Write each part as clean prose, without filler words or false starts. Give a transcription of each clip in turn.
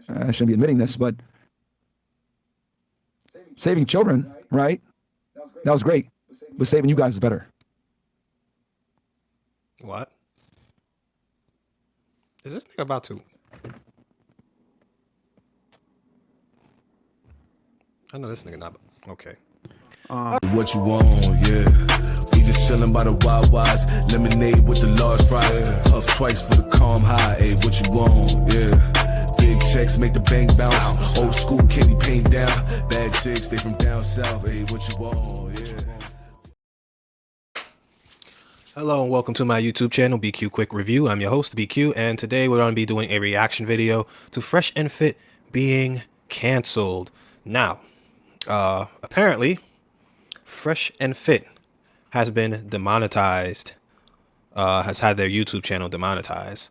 I shouldn't be admitting this, but saving children, right? That was great, but saving you guys is better. What? Is this nigga about to? I know this nigga not. Okay. What you want, yeah. We just chillin' by the Wawas, lemonade with the large fries. Puff twice for the calm high, ayy, what you want, yeah. Big checks make the bank bounce. Old school candy paint down. Bad chicks, they from down south, ayy, what you want, yeah. Hello and welcome to my YouTube channel, BQ Quick Review. I'm your host, BQ, and today we're going to be doing a reaction video to Fresh and Fit being canceled. Now, apparently, Fresh and Fit has been demonetized, has had their YouTube channel demonetized.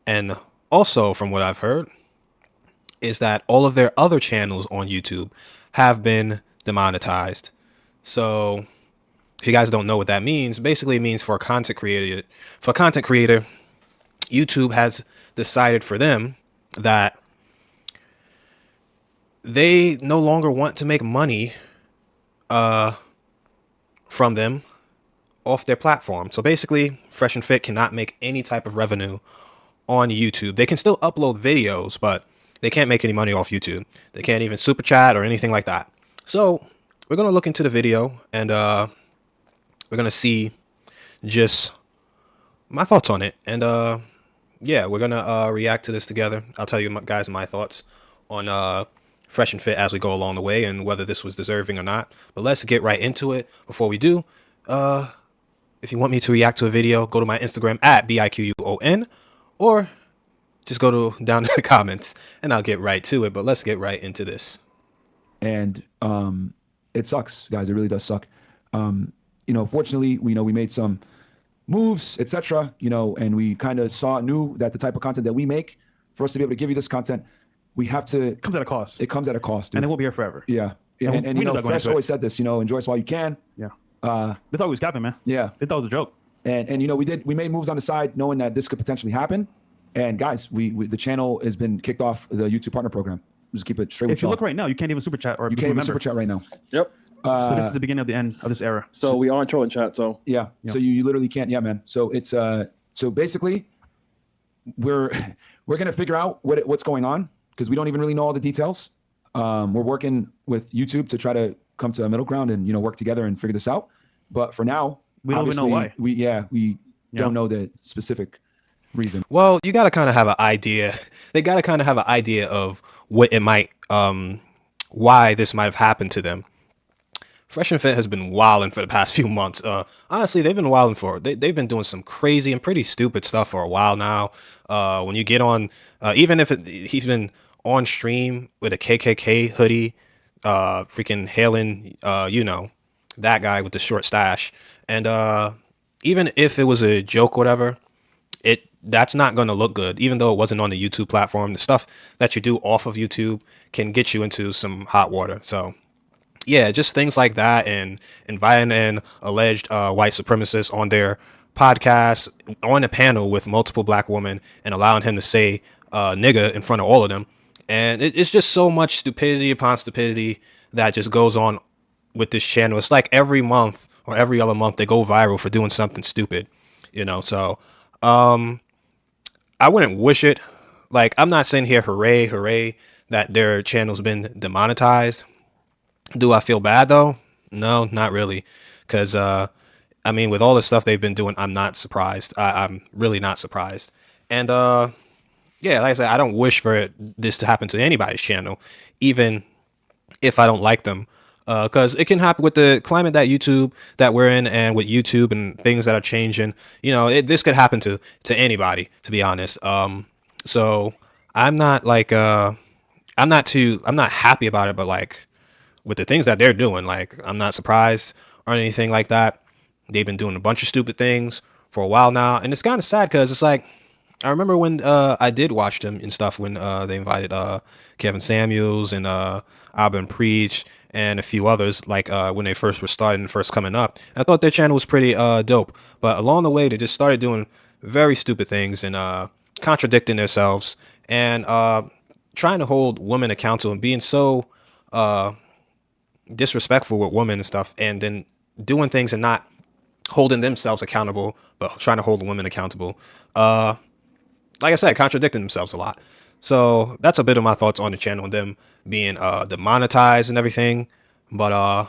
And also, from what I've heard, is that all of their other channels on YouTube have been demonetized. So, if you guys don't know what that means, basically it means for a content creator, YouTube has decided for them that they no longer want to make money from them off their platform. So basically, Fresh and Fit cannot make any type of revenue on YouTube. They can still upload videos, but they can't make any money off YouTube. They can't even super chat or anything like that. So we're going to look into the video and we're going to see just my thoughts on it. And yeah, we're going to react to this together. I'll tell you guys my thoughts on Fresh and Fit as we go along the way and whether this was deserving or not. But let's get right into it. Before we do, if you want me to react to a video, go to my Instagram at biquon, or just go down in the comments and I'll get right to it. But let's get right into this. And it sucks, guys. It really does suck. You know, fortunately, we made some moves, etc. You know, and we kind of knew that the type of content that we make, for us to be able to give you this content, we have to. It comes at a cost. It comes at a cost, dude. And it won't be here forever. Yeah, and you know, Fresh always said this. You know, enjoy us while you can. Yeah. They thought we was capping, man. Yeah. They thought it was a joke. And you know, we made moves on the side, knowing that this could potentially happen. And guys, the channel has been kicked off the YouTube Partner Program. Just keep it straight. If you look right now, you can't even super chat or you can't even super chat right now. Yep. So this is the beginning of the end of this era. So we are in trolling chat. So yeah. So you literally can't. Yeah, man. So it's so basically, we're gonna figure out what's going on because we don't even really know all the details. We're working with YouTube to try to come to a middle ground and work together and figure this out. But for now, we don't even know why. We don't know the specific reason. Well, you got to kind of have an idea. They got to kind of have an idea of what it might, why this might have happened to them. Fresh and Fit has been wilding for the past few months. Honestly, they've been wilding they've been doing some crazy and pretty stupid stuff for a while now. When you get on, even if he's been on stream with a KKK hoodie, freaking hailing, that guy with the short stash. And even if it was a joke or whatever, that's not going to look good. Even though it wasn't on the YouTube platform, the stuff that you do off of YouTube can get you into some hot water. So yeah, just things like that, and inviting an alleged white supremacist on their podcast, on a panel with multiple black women, and allowing him to say nigga in front of all of them. And it's just so much stupidity upon stupidity that just goes on with this channel. It's like every month or every other month they go viral for doing something stupid, so I wouldn't wish it. Like, I'm not saying here hooray, hooray that their channel's been demonetized. Do I feel bad though? No, not really. Because I mean, with all the stuff they've been doing, I'm not surprised. I'm really not surprised. And yeah, like I said, I don't wish for this to happen to anybody's channel, even if I don't like them. Because it can happen with the climate that we're in, and with YouTube and things that are changing. This could happen to anybody, to be honest. So I'm not like I'm not happy about it, but like with the things that they're doing, like I'm not surprised or anything like that. They've been doing a bunch of stupid things for a while now, and it's kind of sad because it's like I remember when I did watch them and stuff when they invited Kevin Samuels and Alvin Preach and a few others, like when they first were starting and first coming up. And I thought their channel was pretty dope. But along the way, they just started doing very stupid things. And contradicting themselves and trying to hold women accountable and being so disrespectful with women and stuff, and then doing things and not holding themselves accountable, but trying to hold women accountable. Like I said, contradicting themselves a lot. So that's a bit of my thoughts on the channel and them being demonetized and everything. But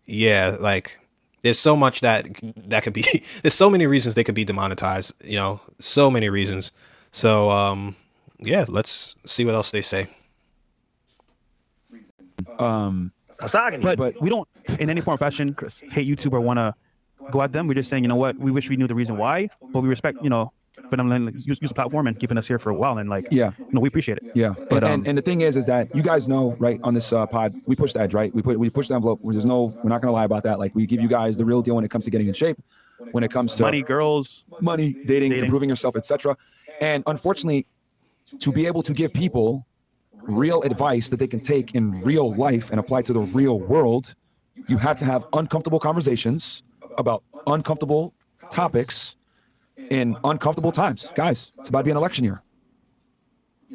yeah, like there's so much that could be there's so many reasons they could be demonetized, you know, so many reasons. So yeah, let's see what else they say. But we don't, in any form or fashion, hate YouTube or want to go at them. We're just saying, you know what, we wish we knew the reason why, but we respect, you know, for them to use the platform and keeping us here for a while, and like, yeah, you know, we appreciate it. Yeah, but and the thing is that you guys know, right, on this pod, we push the edge, right? We push the envelope. We're not going to lie about that. Like, we give you guys the real deal when it comes to getting in shape, when it comes to money, girls, dating, improving yourself, etc. And unfortunately, to be able to give people real advice that they can take in real life and apply to the real world, you have to have uncomfortable conversations about uncomfortable topics in uncomfortable times. Guys, it's about to be an election year.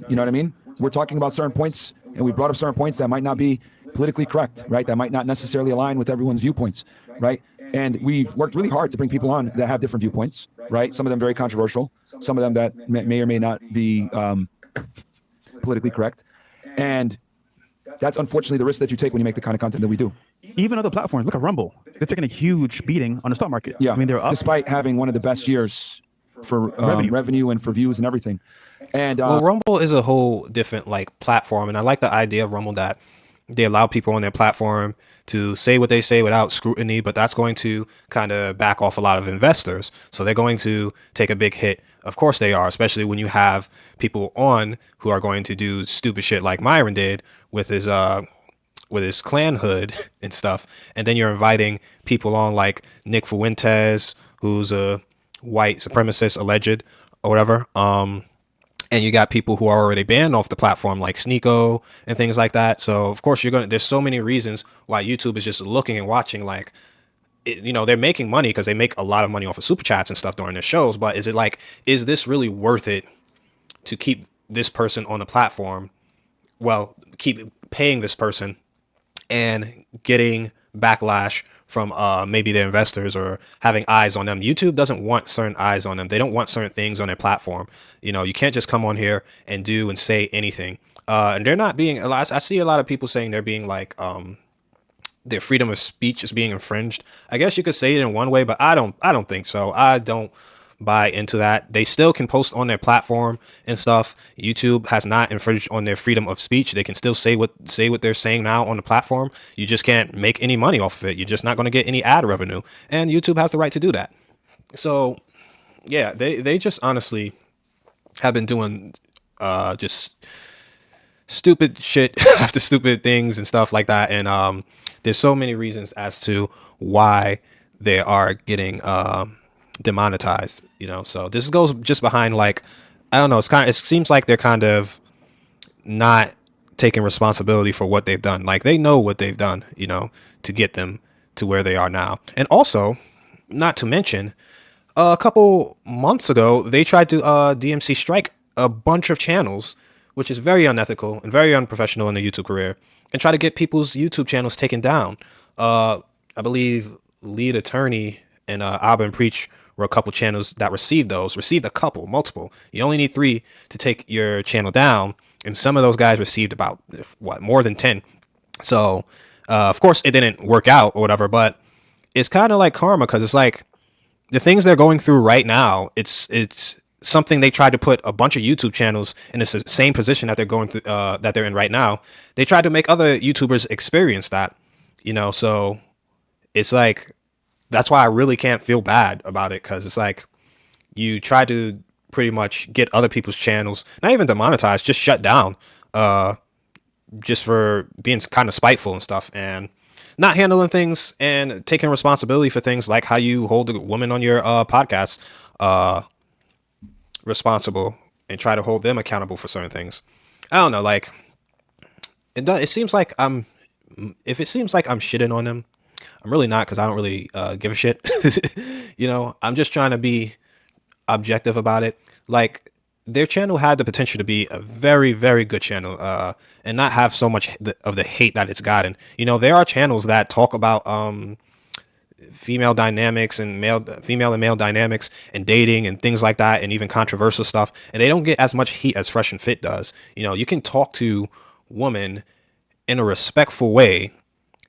You know what I mean? We're talking about certain points, and we brought up certain points that might not be politically correct, right? That might not necessarily align with everyone's viewpoints, right? And we've worked really hard to bring people on that have different viewpoints, right? Some of them very controversial, some of them that may or may not be politically correct. And that's unfortunately the risk that you take when you make the kind of content that we do. Even other platforms, look at Rumble. They're taking a huge beating on the stock market. Yeah, I mean, they're up. Despite having one of the best years for revenue and for views and everything. And well, Rumble is a whole different like platform, and I like the idea of Rumble that they allow people on their platform to say what they say without scrutiny, but that's going to kind of back off a lot of investors. So they're going to take a big hit. Of course they are, especially when you have people on who are going to do stupid shit like Myron did with his clan hood and stuff. And then you're inviting people on like Nick Fuentes, who's a white supremacist alleged or whatever. And you got people who are already banned off the platform like Sneeko and things like that. So of course there's so many reasons why YouTube is just looking and watching like, you know, they're making money because they make a lot of money off of super chats and stuff during their shows. But is this really worth it to keep this person on the platform? Well, keep paying this person and getting backlash from maybe their investors or having eyes on them. YouTube doesn't want certain eyes on them. They don't want certain things on their platform. You know, you can't just come on here and do and say anything. And they're not being, I see a lot of people saying they're being like, their freedom of speech is being infringed. I guess you could say it in one way, but I don't think so. I don't buy into that. They still can post on their platform and stuff. YouTube has not infringed on their freedom of speech. They can still say what they're saying now on the platform. You just can't make any money off of it. You're just not going to get any ad revenue, and YouTube has the right to do that. So yeah, they just honestly have been doing just stupid shit after stupid things and stuff like that. And there's so many reasons as to why they are getting demonetized, you know. So this goes just behind, like, I don't know, it seems like they're kind of not taking responsibility for what they've done. Like, they know what they've done, you know, to get them to where they are now. And also, not to mention, a couple months ago they tried to DMC strike a bunch of channels, which is very unethical and very unprofessional in the YouTube career, and try to get people's YouTube channels taken down. I believe Lead Attorney and Abba and Preach were a couple channels that received multiple. You only need 3 to take your channel down, and some of those guys received about more than 10. So of course it didn't work out or whatever, but it's kind of like karma, because it's like the things they're going through right now, it's something they tried to put a bunch of YouTube channels in the same position that they're going through, that they're in right now. They tried to make other YouTubers experience that, you know. So it's like, that's why I really can't feel bad about it, because it's like you try to pretty much get other people's channels, not even demonetized, just shut down, just for being kind of spiteful and stuff, and not handling things and taking responsibility for things like how you hold a woman on your podcast responsible and try to hold them accountable for certain things. I don't know, like, it seems like if it seems like I'm shitting on them, I'm really not, because I don't really give a shit. You know, I'm just trying to be objective about it. Like, their channel had the potential to be a very, very good channel, and not have so much of the hate that it's gotten. You know, there are channels that talk about female dynamics and female and male dynamics and dating and things like that, and even controversial stuff, and they don't get as much heat as Fresh and Fit does. You know, you can talk to women in a respectful way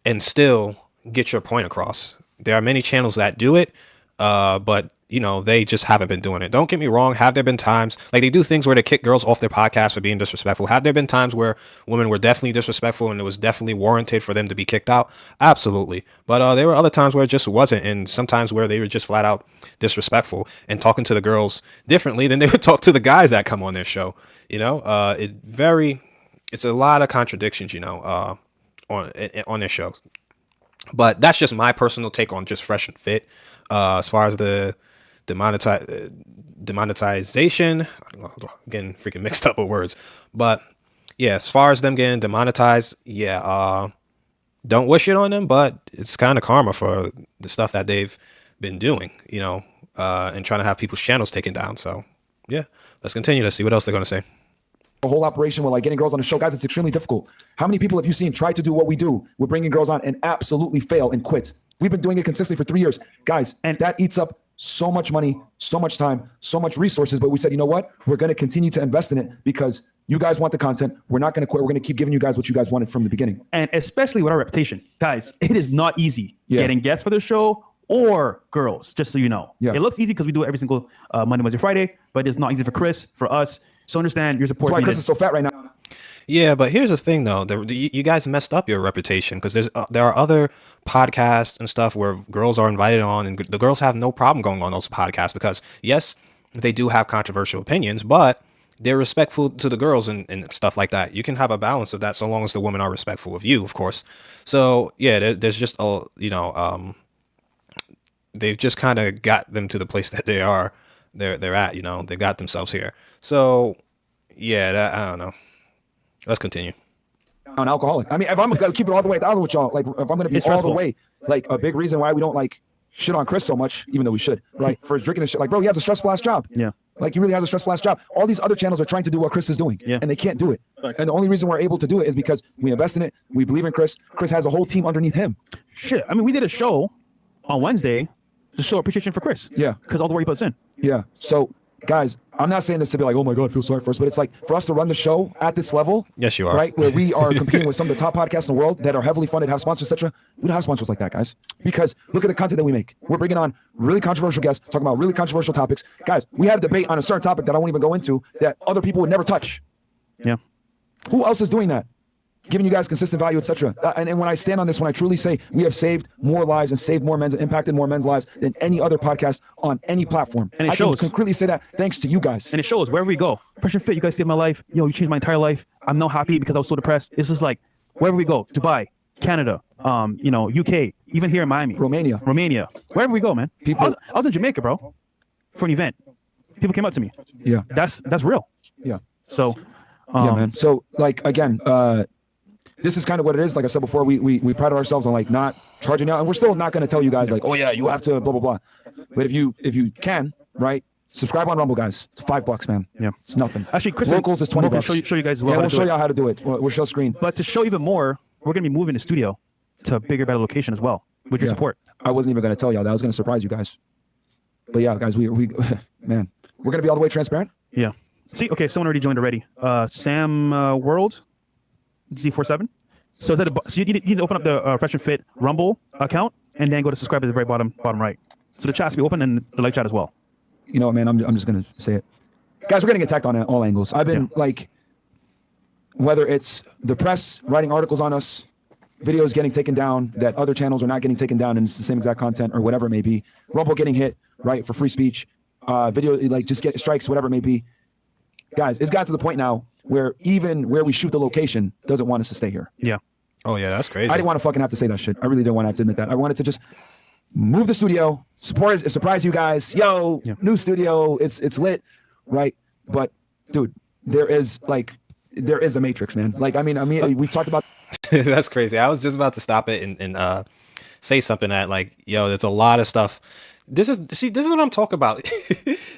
and still get your point across. There are many channels that do it, but you know, they just haven't been doing it. Don't get me wrong. Have there been times, like, they do things where they kick girls off their podcast for being disrespectful? Have there been times where women were definitely disrespectful and it was definitely warranted for them to be kicked out? Absolutely. But there were other times where it just wasn't, and sometimes where they were just flat out disrespectful and talking to the girls differently than they would talk to the guys that come on their show. You know, it's a lot of contradictions, you know, on their show. But that's just my personal take on just Fresh and Fit. As far as the demonetization, I'm getting freaking mixed up with words, but yeah, as far as them getting demonetized, yeah, don't wish it on them, but it's kind of karma for the stuff that they've been doing, you know, and trying to have people's channels taken down. So yeah, let's continue. Let's see what else they're going to say. A whole operation with like getting girls on the show, guys. It's extremely difficult. How many people have you seen try to do what we do? We're bringing girls on and absolutely fail and quit. We've been doing it consistently for 3 years, guys, and that eats up so much money, so much time, so much resources. But we said, you know what? We're going to continue to invest in it because you guys want the content. We're not going to quit. We're going to keep giving you guys what you guys wanted from the beginning. And especially with our reputation, guys, it is not easy getting guests for the show or girls, just so you know. It looks easy because we do it every single Monday, Wednesday, Friday, but it's not easy for Chris, for us. So understand your support. That's why Chris is so fat right now. Yeah, but here's the thing, though. You guys messed up your reputation because there are other podcasts and stuff where girls are invited on, and the girls have no problem going on those podcasts because, yes, they do have controversial opinions, but they're respectful to the girls and stuff like that. You can have a balance of that so long as the women are respectful of you, of course. So, yeah, there's just, you know, they've just kind of got them to the place that they're at, you know. They got themselves here. So, yeah, I don't know. Let's continue. An alcoholic. I mean, if I'm gonna keep it all the way 1,000 with y'all, like if I'm gonna be all the way, like a big reason why we don't like shit on Chris so much, even though we should, right? For his drinking and shit. Like, bro, he has a stressful ass job. Yeah. Like, he really has a stressful ass job. All these other channels are trying to do what Chris is doing, and they can't do it. And the only reason we're able to do it is because we invest in it. We believe in Chris. Chris has a whole team underneath him. Shit. I mean, we did a show on Wednesday to show appreciation for Chris. Yeah. Because all the work he puts in. Yeah. So, guys, I'm not saying this to be like, oh my God, I feel sorry for us, but it's like for us to run the show at this level. Yes, you are. Right? Where we are competing with some of the top podcasts in the world that are heavily funded, have sponsors, etc. We don't have sponsors like that, guys. Because look at the content that we make. We're bringing on really controversial guests, talking about really controversial topics. Guys, we had a debate on a certain topic that I won't even go into that other people would never touch. Yeah. Who else is doing that? Giving you guys consistent value, etc. And when I stand on this, when I truly say we have saved more lives and saved more men's and impacted more men's lives than any other podcast on any platform. And it I shows. can concretely say that thanks to you guys. And it shows wherever we go. Fresh and Fit, you guys saved my life. Yo, you changed my entire life. I'm now happy because I was so depressed. It's just like wherever we go, Dubai, Canada, you know, UK, even here in Miami, Romania, wherever we go, man. People, I was in Jamaica, bro, for an event. People came up to me. Yeah, that's real. Yeah. So, yeah, man. So like again, this is kind of what it is. Like I said before, we pride ourselves on like not charging out, and we're still not going to tell you guys like, oh yeah, you have to blah blah blah. But if you can, right, subscribe on Rumble, guys. It's $5, man. Yeah, it's nothing. Actually, Chris, locals is $20. Show you guys as well. Yeah, we'll show you how to do it. We'll show screen. But to show even more, we're going to be moving the studio to a bigger, better location as well with your support. I wasn't even going to tell y'all that. I was going to surprise you guys. But yeah, guys, we man, we're going to be all the way transparent. Yeah. See, okay, someone already joined already. Sam World Z47. So you need to open up the Fresh and Fit Rumble account and then go to subscribe at the very bottom right. So the chat will be open and the live chat as well. You know what, man? I'm just gonna say it, guys. We're getting attacked on all angles. I've been like, whether it's the press writing articles on us, videos getting taken down that other channels are not getting taken down, and it's the same exact content or whatever it may be. Rumble getting hit right for free speech, video like just get strikes, whatever it may be. Guys, it's got to the point now where even where we shoot the location doesn't want us to stay here. Yeah. Oh yeah, that's crazy. I didn't want to fucking have to say that shit. I really didn't want to have to admit that. I wanted to just move the studio, surprise you guys. Yo, new studio, it's lit, right? But dude, there is a matrix, man. Like I mean, we've talked about. That's crazy. I was just about to stop it and say something that like, yo, there's a lot of stuff This is what I'm talking about.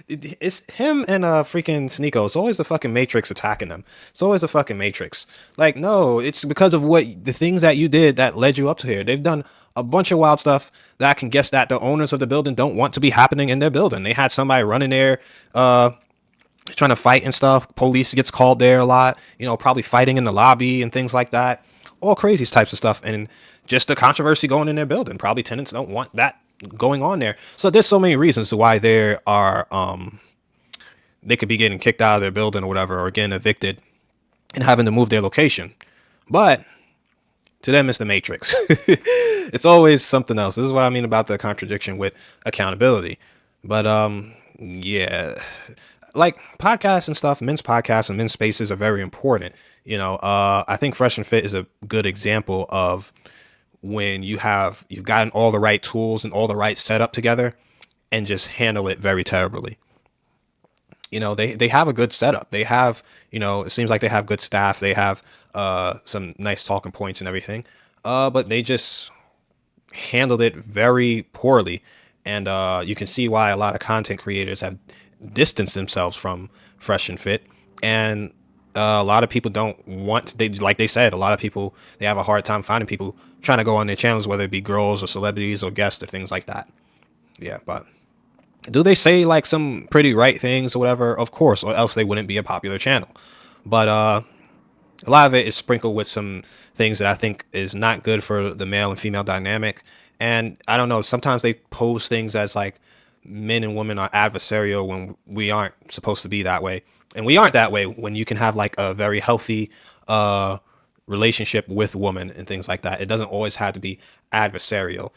It's him and freaking Sneeko. It's always the fucking Matrix attacking them. It's always the fucking Matrix. Like, no, it's because of the things that you did that led you up to here. They've done a bunch of wild stuff that I can guess that the owners of the building don't want to be happening in their building. They had somebody running there, trying to fight and stuff. Police gets called there a lot. Probably fighting in the lobby and things like that. All crazy types of stuff, and just the controversy going in their building. Probably tenants don't want that going on there. So there's so many reasons to why they could be getting kicked out of their building or whatever, or getting evicted and having to move their location. But to them, it's the Matrix. It's always something else. This is what I mean about the contradiction with accountability. But yeah, like podcasts and stuff, men's podcasts and men's spaces are very important. I think Fresh and Fit is a good example of when you've gotten all the right tools and all the right setup together and just handle it very terribly. They have a good setup. They have, it seems like they have good staff. They have some nice talking points and everything. But they just handled it very poorly. And you can see why a lot of content creators have distanced themselves from Fresh and Fit. And a lot of people don't want to, like they said, a lot of people, they have a hard time finding people trying to go on their channels, whether it be girls or celebrities or guests or things like that. Yeah, but do they say like some pretty right things or whatever? Of course, or else they wouldn't be a popular channel. But a lot of it is sprinkled with some things that I think is not good for the male and female dynamic. And I don't know, sometimes they pose things as like men and women are adversarial when we aren't supposed to be that way. And we aren't that way when you can have like a very healthy relationship with women and things like that. It doesn't always have to be adversarial.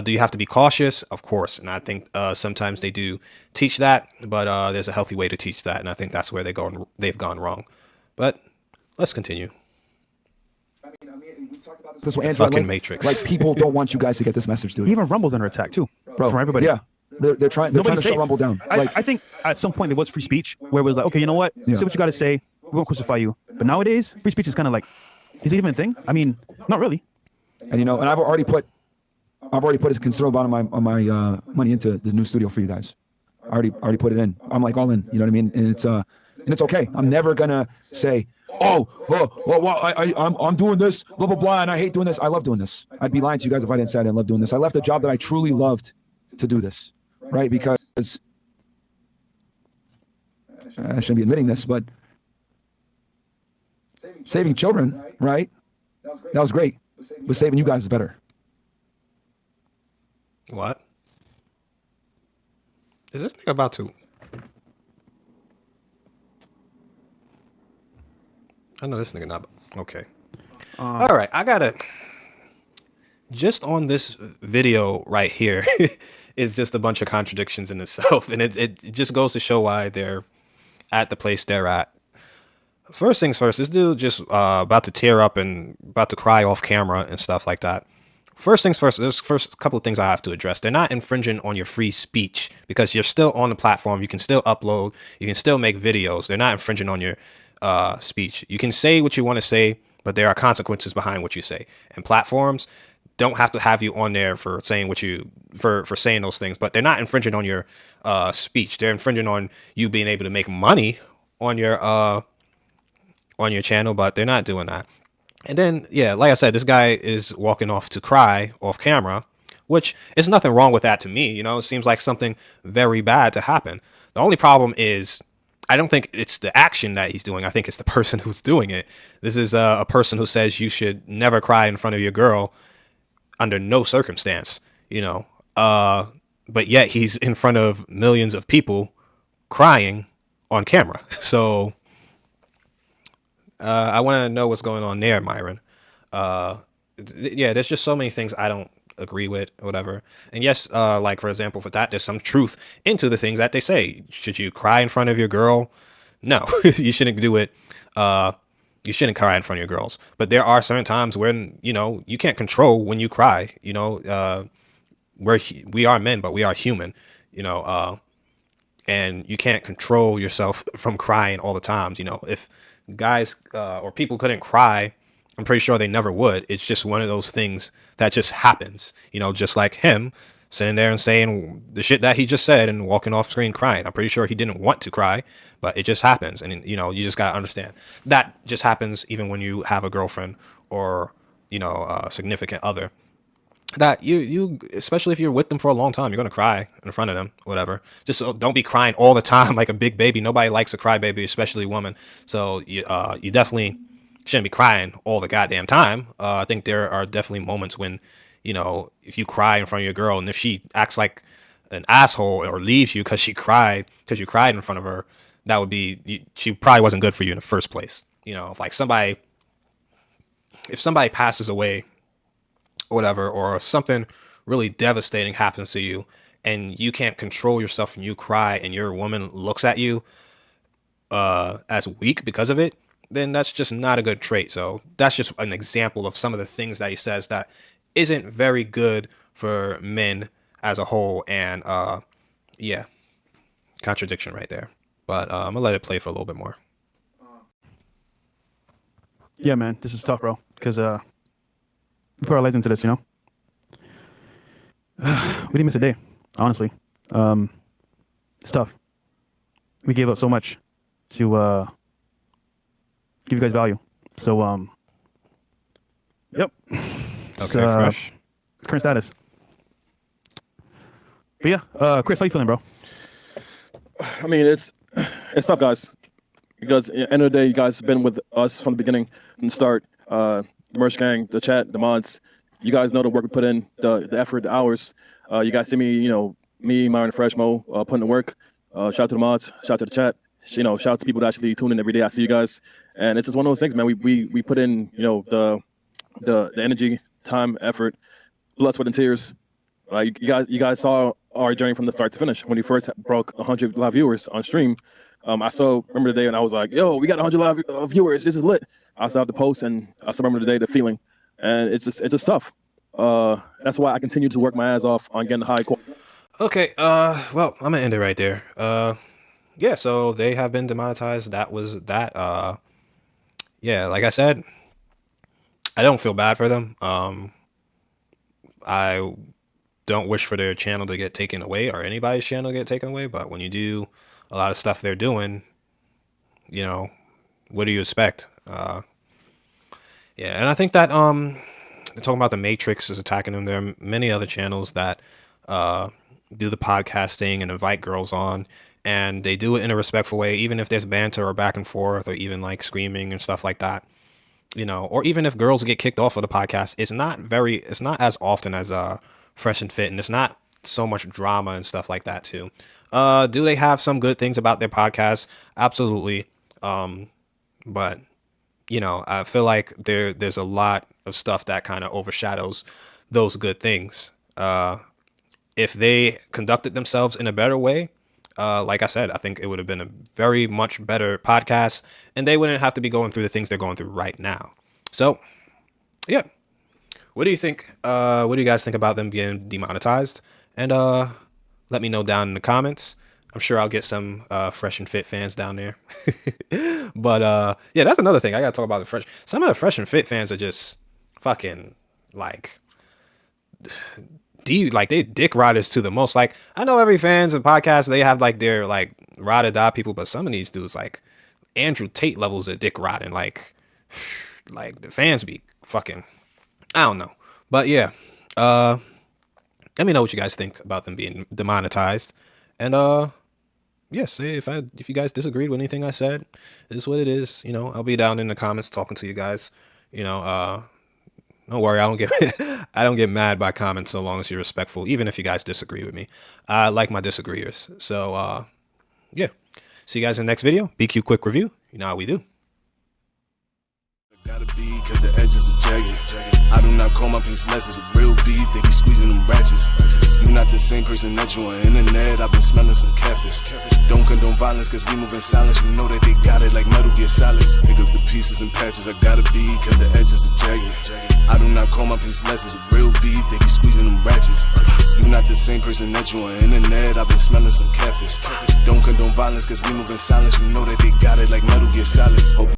Do you have to be cautious? Of course. And I think sometimes they do teach that, but there's a healthy way to teach that. And I think that's where they've gone wrong. But let's continue. I mean, we talked about this with Andrew. Fucking Matrix. Like people don't want you guys to get this message, dude. Even Rumble's under attack too, Bro, from everybody. Yeah. They're trying to shut Rumble down. I think at some point there was free speech where it was like, okay, you know what? Say what you got to say. We won't crucify you. But nowadays, free speech is kind of like, is it even a thing? I mean, not really. And and I've already put a considerable amount of my money into the new studio for you guys. I already put it in. I'm like all in. You know what I mean? And it's okay. I'm never gonna say, well, I'm doing this, blah blah blah, and I hate doing this. I love doing this. I'd be lying to you guys if I didn't say I didn't love doing this. I left a job that I truly loved to do this, right? Because I shouldn't be admitting this, but saving children, right? That was great, but saving you guys is better. What? Is this nigga about to? I know this nigga not. Okay. All right. I gotta. Just on this video right here is just a bunch of contradictions in itself. And it just goes to show why they're at the place they're at. First things first, this dude just about to tear up and about to cry off camera and stuff like that. First things first, there's first couple of things I have to address. They're not infringing on your free speech because you're still on the platform. You can still upload. You can still make videos. They're not infringing on your speech. You can say what you want to say, but there are consequences behind what you say. And platforms don't have to have you on there for saying for saying those things, but they're not infringing on your speech. They're infringing on you being able to make money on your channel, but they're not doing that. And then, yeah, like I said, this guy is walking off to cry off camera, which is nothing wrong with that to me. It seems like something very bad to happen. The only problem is I don't think it's the action that he's doing. I think it's the person who's doing it. This is a person who says you should never cry in front of your girl under no circumstance, but yet he's in front of millions of people crying on camera. So I want to know what's going on there, Myron. Yeah, there's just so many things I don't agree with or whatever. And yes, like for example, for that, there's some truth into the things that they say. Should you cry in front of your girl? No, you shouldn't do it. You shouldn't cry in front of your girls. But there are certain times when, you can't control when you cry. We are men, but we are human, and you can't control yourself from crying all the times. If guys or people couldn't cry, I'm pretty sure they never would. It's just one of those things that just happens, just like him sitting there and saying the shit that he just said and walking off screen crying. I'm pretty sure he didn't want to cry, but it just happens. And, you know, you just got to understand that just happens even when you have a girlfriend or, you know, a significant other. That you especially if you're with them for a long time, you're gonna cry in front of them, whatever. Just so don't be crying all the time like a big baby. Nobody likes a crybaby, especially a woman. So you definitely shouldn't be crying all the goddamn time. I think there are definitely moments when, you know, if you cry in front of your girl and if she acts like an asshole or leaves you because you cried in front of her, that would be, she probably wasn't good for you in the first place. You know, if somebody passes away or whatever, or something really devastating happens to you and you can't control yourself and you cry and your woman looks at you as weak because of it, then that's just not a good trait. So that's just an example of some of the things that he says that isn't very good for men as a whole. And yeah, contradiction right there. But I'm gonna let it play for a little bit more. Yeah, man, this is tough, bro, because we put our lives into this, you know. We didn't miss a day, honestly. It's tough. We gave up so much to give you guys value. So, yep. Okay, fresh. Current status. But yeah, Chris, how you feeling, bro? I mean, it's tough, guys, because at the end of the day, you guys have been with us from the beginning, from the start. The merch gang, the chat, the mods, you guys know the work we put in, the effort, the hours. You guys see me, you know, me, Myron, Fresh Mo, putting the work. Shout out to the mods, shout out to the chat. You know, shout out to people that actually tune in every day. I see you guys, and it's just one of those things, man. We put in, you know, the energy, time, effort, blood, sweat, and tears. You guys saw our journey from the start to finish. When we first broke 100 live viewers on stream, remember the day when I was like, yo, we got 100 live viewers. This is lit. I saw the post and I still remember the day, the feeling. And it's just tough. That's why I continue to work my ass off on getting high quality. Okay, well, I'm gonna end it right there. Yeah, so they have been demonetized. That was that. Yeah, like I said, I don't feel bad for them. I don't wish for their channel to get taken away or anybody's channel to get taken away, but when you do a lot of stuff they're doing, you know, what do you expect? Yeah, and I think that they're talking about the Matrix is attacking them. There are many other channels that do the podcasting and invite girls on, and they do it in a respectful way, even if there's banter or back and forth or even like screaming and stuff like that. You know, or even if girls get kicked off of the podcast, it's not as often as Fresh and Fit, and it's not so much drama and stuff like that too. Do they have some good things about their podcast? Absolutely. But you know, I feel like there's a lot of stuff that kind of overshadows those good things. If they conducted themselves in a better way, like I said, I think it would have been a very much better podcast, and they wouldn't have to be going through the things they're going through right now. So, yeah. What do you think? What do you guys think about them being demonetized? And let me know down in the comments. I'm sure I'll get some Fresh and Fit fans down there. But yeah, that's another thing. I gotta talk about the Fresh. Some of the Fresh and Fit fans are just fucking like they dick riders to the most. Like, I know every fans of podcasts, they have like their like ride or die people, but some of these dudes like Andrew Tate levels of dick riding. Like the fans be fucking, I don't know. But yeah, let me know what you guys think about them being demonetized. And yes, if you guys disagreed with anything I said, it is what it is. You know, I'll be down in the comments talking to you guys. You know, don't worry, I don't get mad by comments so long as you're respectful, even if you guys disagree with me. I like my disagreeers. So yeah. See you guys in the next video. BQ quick review. You know how we do. Gotta be, cause the edges are jagged. I do not call my piece lessons with real beef, they be squeezing them ratchets. You not the same person that you on internet, I've been smelling some catfish. Don't condone violence, cause we move in silence, you know that they got it like Metal Gear Solid. Pick up the pieces and patches, I gotta be, cause the edges are jagged. I do not call my piece lessons with real beef, they be squeezing them ratchets. You not the same person that you on internet, I've been smelling some catfish. Don't condone violence, cause we move in silence, you know that they got it like Metal Gear Solid.